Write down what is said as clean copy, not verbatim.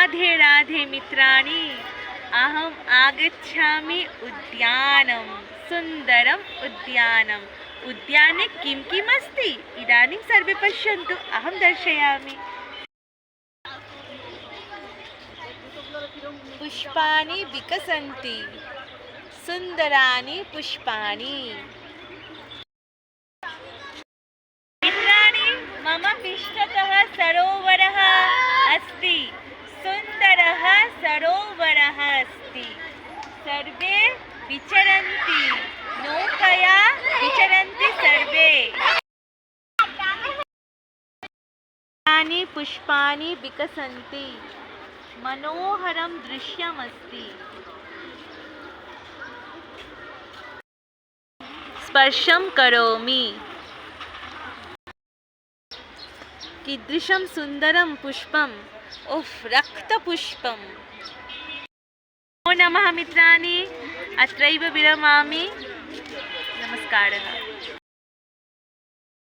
राधे राधे मित्राणि, अहम् आगच्छामि उद्यानं, सुन्दरम् उद्यानम्। उद्याने किं किम् अस्ति इदानीं सर्वे पश्यन्तु, अहं दर्शयामि। पुष्पाणि विकसन्ति, सुन्दराणि पुष्पाणि। मित्राणि, मम पृष्ठतः सरोवरः अस्ति, सुन्दरः सरोवरः अस्ति। सर्वे विचरन्ति, नौकया विचरन्ति सर्वे। फलानि पुष्पाणि विकसन्ति, मनोहरं दृश्यमस्ति। स्पर्शं करोमि, कीदृशं सुन्दरं पुष्पम्, उफ्, रक्तपुष्पम्। नमो नमः मित्राणि, अत्रैव विरमामि। नमस्कारः।